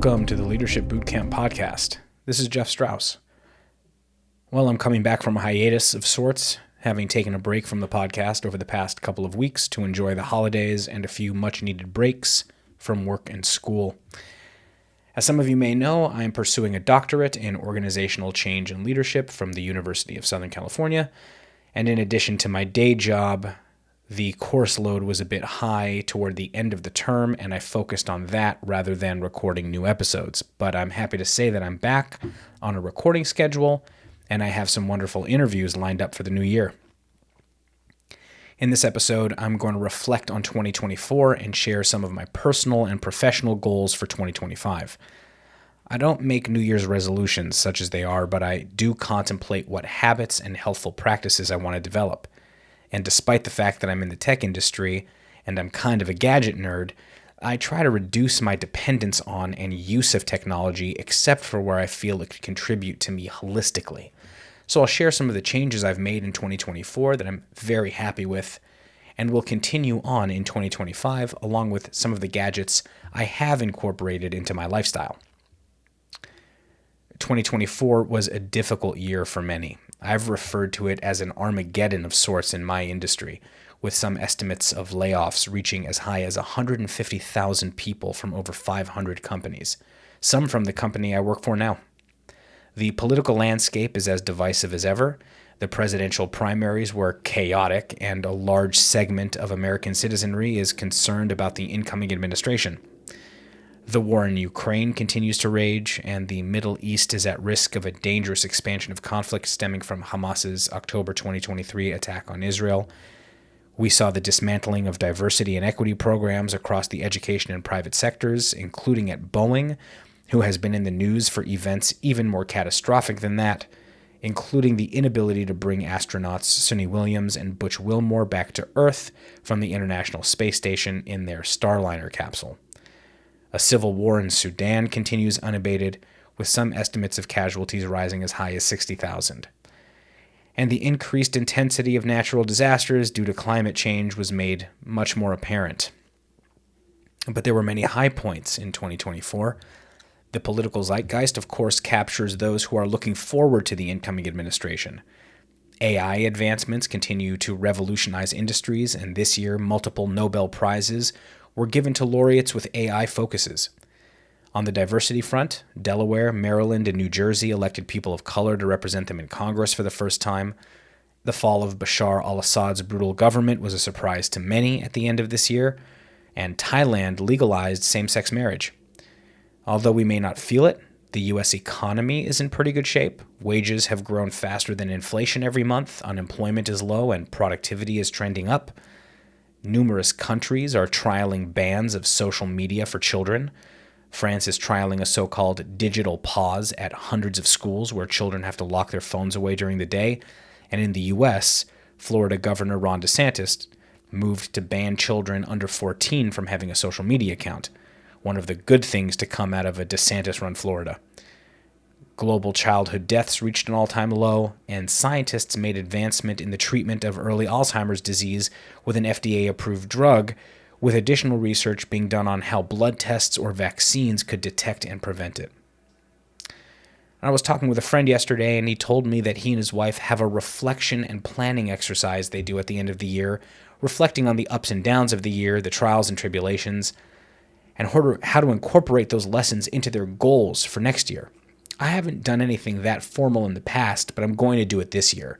Welcome to the Leadership Bootcamp podcast. This is Jeff Strauss. Well, I'm coming back from a hiatus of sorts, having taken a break from the podcast over the past couple of weeks to enjoy the holidays and a few much-needed breaks from work and school. As some of you may know, I am pursuing a doctorate in organizational change and leadership from the University of Southern California, and in addition to my day job, the course load was a bit high toward the end of the term, and I focused on that rather than recording new episodes. But I'm happy to say that I'm back on a recording schedule, and I have some wonderful interviews lined up for the new year. In this episode, I'm going to reflect on 2024 and share some of my personal and professional goals for 2025. I don't make New Year's resolutions such as they are, but I do contemplate what habits and healthful practices I want to develop. And despite the fact that I'm in the tech industry and I'm kind of a gadget nerd, I try to reduce my dependence on and use of technology except for where I feel it could contribute to me holistically. So I'll share some of the changes I've made in 2024 that I'm very happy with, and will continue on in 2025 along with some of the gadgets I have incorporated into my lifestyle. 2024 was a difficult year for many. I've referred to it as an Armageddon of sorts in my industry, with some estimates of layoffs reaching as high as 150,000 people from over 500 companies, some from the company I work for now. The political landscape is as divisive as ever. The presidential primaries were chaotic, and a large segment of American citizenry is concerned about the incoming administration. The war in Ukraine continues to rage, and the Middle East is at risk of a dangerous expansion of conflict stemming from Hamas's October 2023 attack on Israel. We saw the dismantling of diversity and equity programs across the education and private sectors, including at Boeing, who has been in the news for events even more catastrophic than that, including the inability to bring astronauts Suni Williams and Butch Wilmore back to Earth from the International Space Station in their Starliner capsule. A civil war in Sudan continues unabated, with some estimates of casualties rising as high as 60,000. And the increased intensity of natural disasters due to climate change was made much more apparent. But there were many high points in 2024. The political zeitgeist, of course, captures those who are looking forward to the incoming administration. AI advancements continue to revolutionize industries, and this year multiple Nobel Prizes were given to laureates with AI focuses. On the diversity front, Delaware, Maryland, and New Jersey elected people of color to represent them in Congress for the first time. The fall of Bashar al-Assad's brutal government was a surprise to many at the end of this year, and Thailand legalized same-sex marriage. Although we may not feel it, the U.S. economy is in pretty good shape. Wages have grown faster than inflation every month, unemployment is low, and productivity is trending up. Numerous countries are trialing bans of social media for children. France is trialing a so-called digital pause at hundreds of schools where children have to lock their phones away during the day. And in the U.S., Florida Governor Ron DeSantis moved to ban children under 14 from having a social media account. One of the good things to come out of a DeSantis-run Florida. Global childhood deaths reached an all-time low, and scientists made advancement in the treatment of early Alzheimer's disease with an FDA-approved drug, with additional research being done on how blood tests or vaccines could detect and prevent it. I was talking with a friend yesterday, and he told me that he and his wife have a reflection and planning exercise they do at the end of the year, reflecting on the ups and downs of the year, the trials and tribulations, and how to incorporate those lessons into their goals for next year. I haven't done anything that formal in the past, but I'm going to do it this year.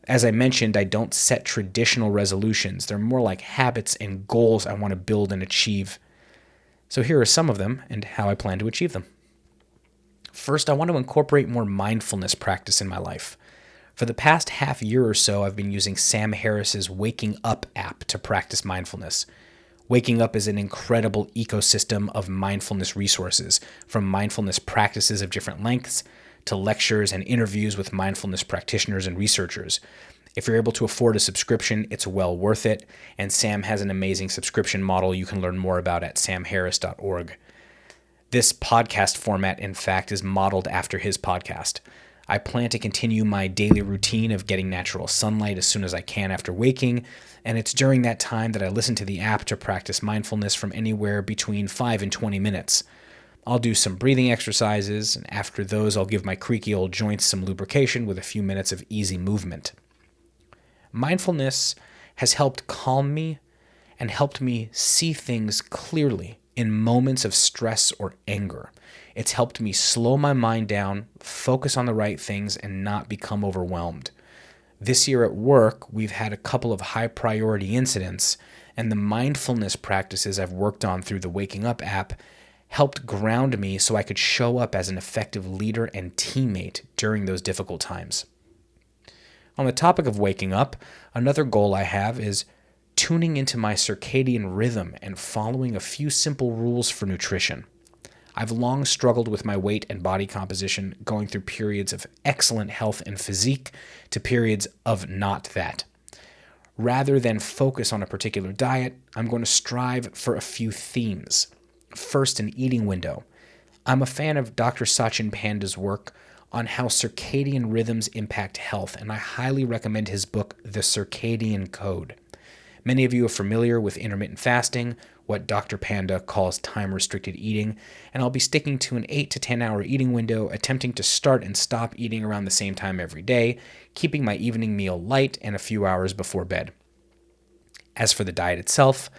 As I mentioned, I don't set traditional resolutions. They're more like habits and goals I want to build and achieve. So here are some of them and how I plan to achieve them. First, I want to incorporate more mindfulness practice in my life. For the past half year or so, I've been using Sam Harris's Waking Up app to practice mindfulness. Waking Up is an incredible ecosystem of mindfulness resources, from mindfulness practices of different lengths to lectures and interviews with mindfulness practitioners and researchers. If you're able to afford a subscription, it's well worth it, and Sam has an amazing subscription model you can learn more about at samharris.org. This podcast format, in fact, is modeled after his podcast. I plan to continue my daily routine of getting natural sunlight as soon as I can after waking, and it's during that time that I listen to the app to practice mindfulness from anywhere between 5 and 20 minutes. I'll do some breathing exercises, and after those, I'll give my creaky old joints some lubrication with a few minutes of easy movement. Mindfulness has helped calm me and helped me see things clearly in moments of stress or anger. It's helped me slow my mind down, focus on the right things, and not become overwhelmed. This year at work, we've had a couple of high priority incidents, and the mindfulness practices I've worked on through the Waking Up app helped ground me so I could show up as an effective leader and teammate during those difficult times. On the topic of waking up, another goal I have is tuning into my circadian rhythm and following a few simple rules for nutrition. I've long struggled with my weight and body composition, going through periods of excellent health and physique to periods of not that. Rather than focus on a particular diet, I'm going to strive for a few themes. First, an eating window. I'm a fan of Dr. Sachin Panda's work on how circadian rhythms impact health, and I highly recommend his book, The Circadian Code. Many of you are familiar with intermittent fasting, what Dr. Panda calls time-restricted eating, and I'll be sticking to an 8 to 10 hour eating window, attempting to start and stop eating around the same time every day, keeping my evening meal light and a few hours before bed. As for the diet itself,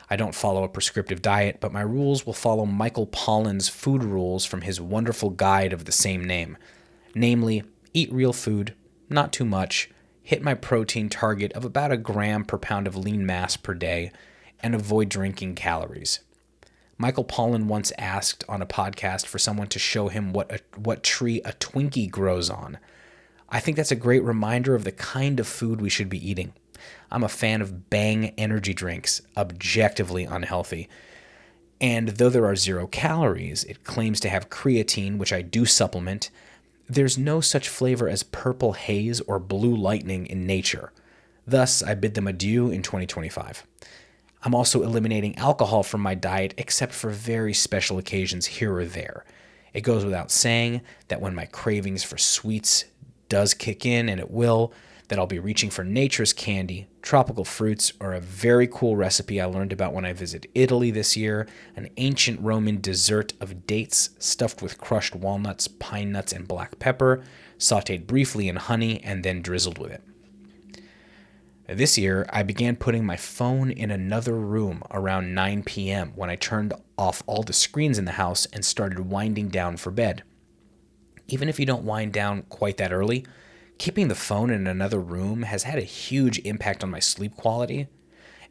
I don't follow a prescriptive diet, but my rules will follow Michael Pollan's food rules from his wonderful guide of the same name. Namely, eat real food, not too much, hit my protein target of about a gram per pound of lean mass per day, and avoid drinking calories. Michael Pollan once asked on a podcast for someone to show him what tree a Twinkie grows on. I think that's a great reminder of the kind of food we should be eating. I'm a fan of Bang energy drinks, objectively unhealthy. And though there are 0 calories, it claims to have creatine, which I do supplement. There's no such flavor as purple haze or blue lightning in nature. Thus, I bid them adieu in 2025. I'm also eliminating alcohol from my diet except for very special occasions here or there. It goes without saying that when my cravings for sweets does kick in, and it will, that I'll be reaching for nature's candy, tropical fruits, or a very cool recipe I learned about when I visit Italy this year, an ancient Roman dessert of dates stuffed with crushed walnuts, pine nuts, and black pepper, sautéed briefly in honey, and then drizzled with it. This year, I began putting my phone in another room around 9 p.m. when I turned off all the screens in the house and started winding down for bed. Even if you don't wind down quite that early, keeping the phone in another room has had a huge impact on my sleep quality,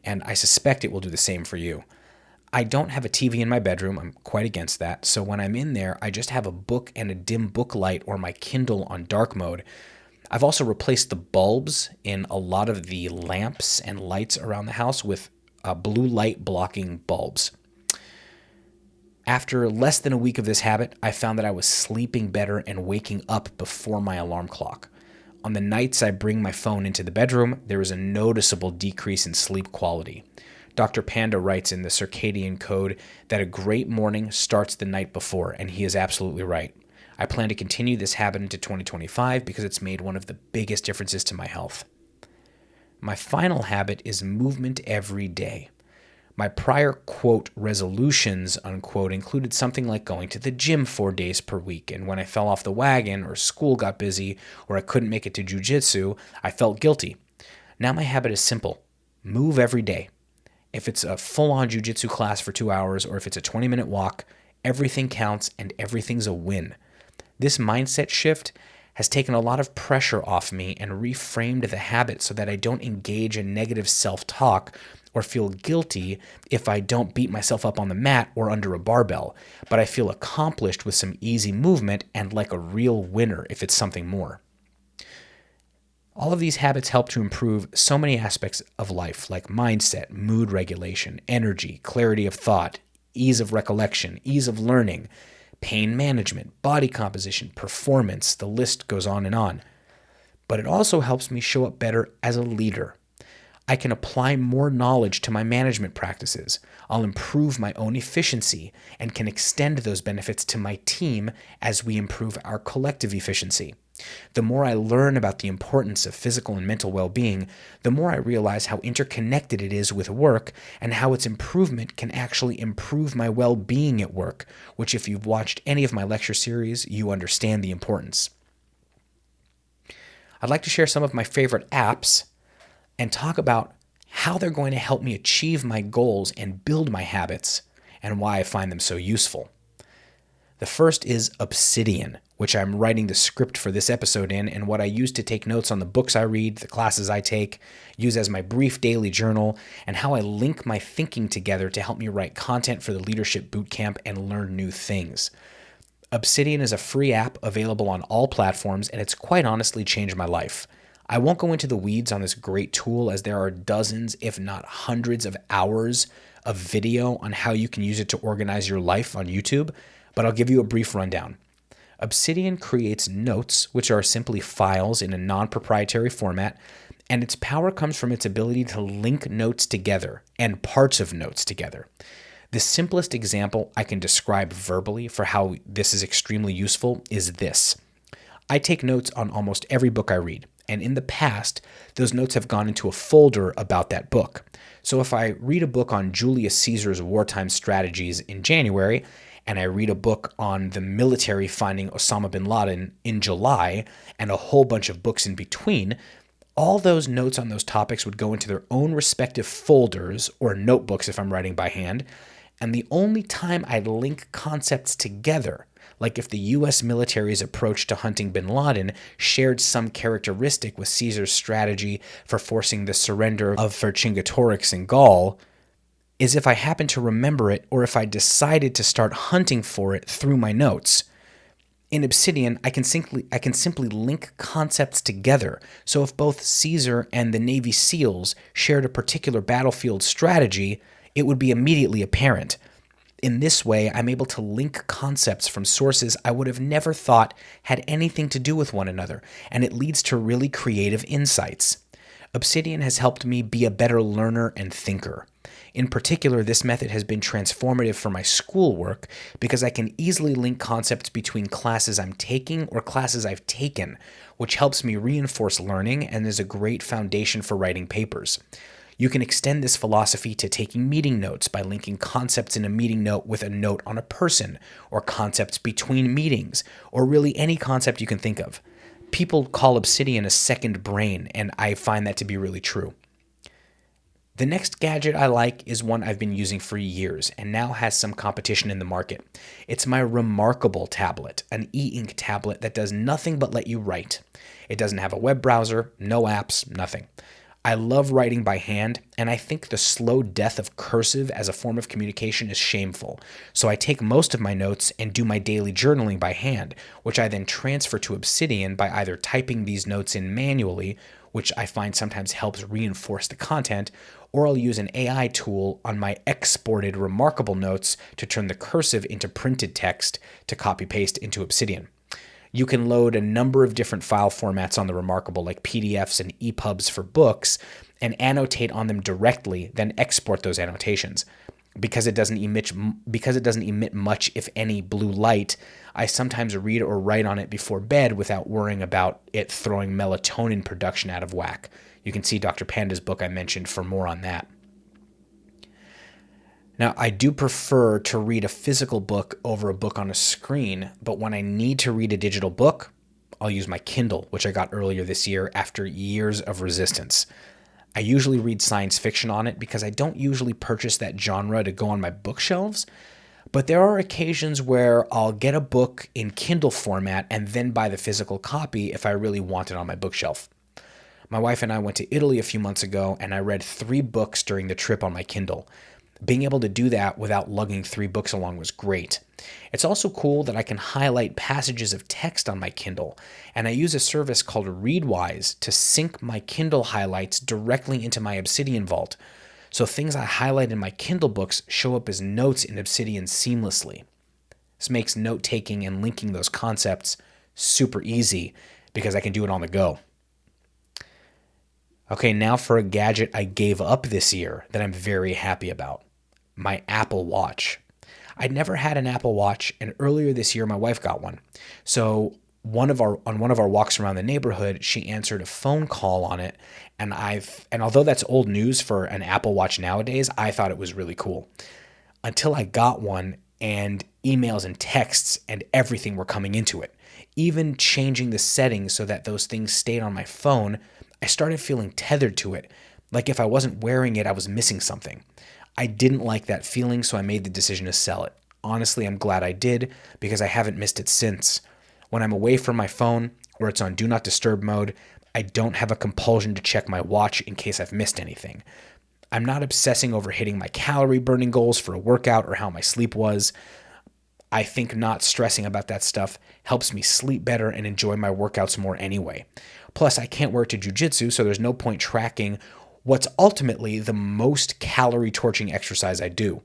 and I suspect it will do the same for you. I don't have a TV in my bedroom. I'm quite against that. So when I'm in there, I just have a book and a dim book light or my Kindle on dark mode. I've also replaced the bulbs in a lot of the lamps and lights around the house with blue light blocking bulbs. After less than a week of this habit, I found that I was sleeping better and waking up before my alarm clock. On the nights I bring my phone into the bedroom, there is a noticeable decrease in sleep quality. Dr. Panda writes in the Circadian Code that a great morning starts the night before, and he is absolutely right. I plan to continue this habit into 2025 because it's made one of the biggest differences to my health. My final habit is movement every day. My prior, quote, resolutions, unquote, included something like going to the gym 4 days per week, and when I fell off the wagon or school got busy or I couldn't make it to jujitsu, I felt guilty. Now my habit is simple. Move every day. If it's a full-on jujitsu class for 2 hours or if it's a 20-minute walk, everything counts and everything's a win. This mindset shift has taken a lot of pressure off me and reframed the habit so that I don't engage in negative self-talk or feel guilty if I don't beat myself up on the mat or under a barbell, but I feel accomplished with some easy movement and like a real winner if it's something more. All of these habits help to improve so many aspects of life, like mindset, mood regulation, energy, clarity of thought, ease of recollection, ease of learning, pain management, body composition, performance, the list goes on and on. But it also helps me show up better as a leader. I can apply more knowledge to my management practices. I'll improve my own efficiency and can extend those benefits to my team as we improve our collective efficiency. The more I learn about the importance of physical and mental well-being, the more I realize how interconnected it is with work and how its improvement can actually improve my well-being at work, which if you've watched any of my lecture series, you understand the importance. I'd like to share some of my favorite apps and talk about how they're going to help me achieve my goals and build my habits and why I find them so useful. The first is Obsidian, which I'm writing the script for this episode in, and what I use to take notes on the books I read, the classes I take, use as my brief daily journal, and how I link my thinking together to help me write content for the Leadership Bootcamp and learn new things. Obsidian is a free app available on all platforms, and it's quite honestly changed my life. I won't go into the weeds on this great tool as there are dozens, if not hundreds of hours of video on how you can use it to organize your life on YouTube, but I'll give you a brief rundown. Obsidian creates notes, which are simply files in a non-proprietary format, and its power comes from its ability to link notes together and parts of notes together. The simplest example I can describe verbally for how this is extremely useful is this. I take notes on almost every book I read, and in the past, those notes have gone into a folder about that book. So if I read a book on Julius Caesar's wartime strategies in January, and I read a book on the military finding Osama bin Laden in July, and a whole bunch of books in between, all those notes on those topics would go into their own respective folders or notebooks if I'm writing by hand, and the only time I'd link concepts together, like if the US military's approach to hunting bin Laden shared some characteristic with Caesar's strategy for forcing the surrender of Vercingetorix in Gaul, is if I happen to remember it or if I decided to start hunting for it through my notes. In Obsidian, I can simply link concepts together. So if both Caesar and the Navy SEALs shared a particular battlefield strategy, it would be immediately apparent. In this way, I'm able to link concepts from sources I would have never thought had anything to do with one another, and it leads to really creative insights. Obsidian has helped me be a better learner and thinker. In particular, this method has been transformative for my schoolwork because I can easily link concepts between classes I'm taking or classes I've taken, which helps me reinforce learning and is a great foundation for writing papers. You can extend this philosophy to taking meeting notes by linking concepts in a meeting note with a note on a person, or concepts between meetings, or really any concept you can think of. People call Obsidian a second brain, and I find that to be really true. The next gadget I like is one I've been using for years and now has some competition in the market. It's my Remarkable tablet, an e-ink tablet that does nothing but let you write. It doesn't have a web browser, no apps, nothing. I love writing by hand, and I think the slow death of cursive as a form of communication is shameful. So I take most of my notes and do my daily journaling by hand, which I then transfer to Obsidian by either typing these notes in manually, which I find sometimes helps reinforce the content, or I'll use an AI tool on my exported Remarkable notes to turn the cursive into printed text to copy-paste into Obsidian. You can load a number of different file formats on the Remarkable, like PDFs and EPUBs for books, and annotate on them directly, then export those annotations. Because it doesn't emit much, if any, blue light, I sometimes read or write on it before bed without worrying about it throwing melatonin production out of whack. You can see Dr. Panda's book I mentioned for more on that. Now, I do prefer to read a physical book over a book on a screen, but when I need to read a digital book, I'll use my Kindle, which I got earlier this year after years of resistance. I usually read science fiction on it because I don't usually purchase that genre to go on my bookshelves, but there are occasions where I'll get a book in Kindle format and then buy the physical copy if I really want it on my bookshelf. My wife and I went to Italy a few months ago, and I read 3 books during the trip on my Kindle. Being able to do that without lugging 3 books along was great. It's also cool that I can highlight passages of text on my Kindle, and I use a service called Readwise to sync my Kindle highlights directly into my Obsidian vault, so things I highlight in my Kindle books show up as notes in Obsidian seamlessly. This makes note-taking and linking those concepts super easy because I can do it on the go. Okay, now for a gadget I gave up this year that I'm very happy about. My Apple Watch. I'd never had an Apple Watch, and earlier this year my wife got one. So on one of our walks around the neighborhood, she answered a phone call on it, and although that's old news for an Apple Watch nowadays, I thought it was really cool. Until I got one and emails and texts and everything were coming into it. Even changing the settings so that those things stayed on my phone, I started feeling tethered to it. Like if I wasn't wearing it, I was missing something. I didn't like that feeling, so I made the decision to sell it. Honestly, I'm glad I did because I haven't missed it since. When I'm away from my phone or it's on Do Not Disturb mode, I don't have a compulsion to check my watch in case I've missed anything. I'm not obsessing over hitting my calorie burning goals for a workout or how my sleep was. I think not stressing about that stuff helps me sleep better and enjoy my workouts more anyway. Plus, I can't work to jujitsu, so there's no point tracking what's ultimately the most calorie torching exercise I do.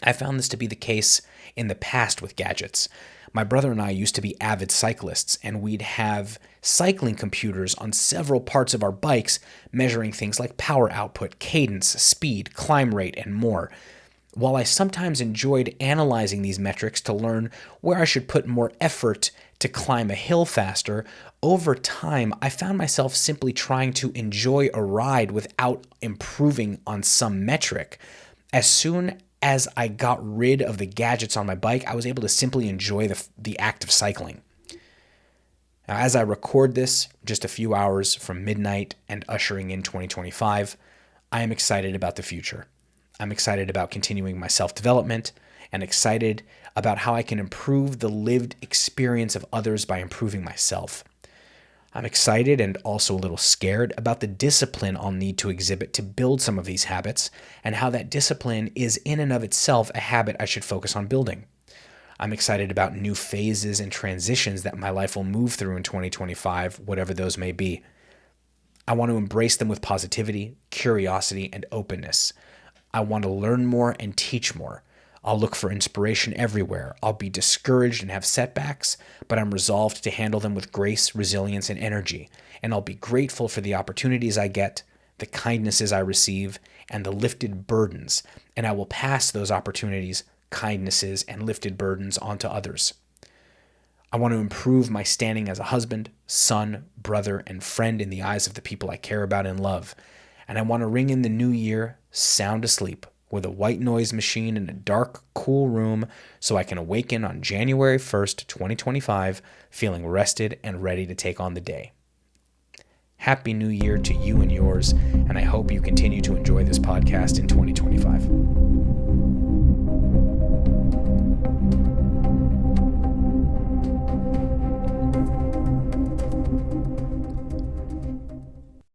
I found this to be the case in the past with gadgets. My brother and I used to be avid cyclists, and we'd have cycling computers on several parts of our bikes measuring things like power output, cadence, speed, climb rate, and more. While I sometimes enjoyed analyzing these metrics to learn where I should put more effort to climb a hill faster, over time I found myself simply trying to enjoy a ride without improving on some metric. As soon as I got rid of the gadgets on my bike, I was able to simply enjoy the act of cycling. Now, as I record this, just a few hours from midnight and ushering in 2025, I am excited about the future. I'm excited about continuing my self-development and excited about how I can improve the lived experience of others by improving myself. I'm excited and also a little scared about the discipline I'll need to exhibit to build some of these habits and how that discipline is in and of itself a habit I should focus on building. I'm excited about new phases and transitions that my life will move through in 2025, whatever those may be. I want to embrace them with positivity, curiosity, and openness. I want to learn more and teach more. I'll look for inspiration everywhere. I'll be discouraged and have setbacks, but I'm resolved to handle them with grace, resilience, and energy. And I'll be grateful for the opportunities I get, the kindnesses I receive, and the lifted burdens. And I will pass those opportunities, kindnesses, and lifted burdens on to others. I want to improve my standing as a husband, son, brother, and friend in the eyes of the people I care about and love. And I want to ring in the new year sound asleep with a white noise machine in a dark, cool room so I can awaken on January 1st, 2025, feeling rested and ready to take on the day. Happy New Year to you and yours, and I hope you continue to enjoy this podcast in 2025.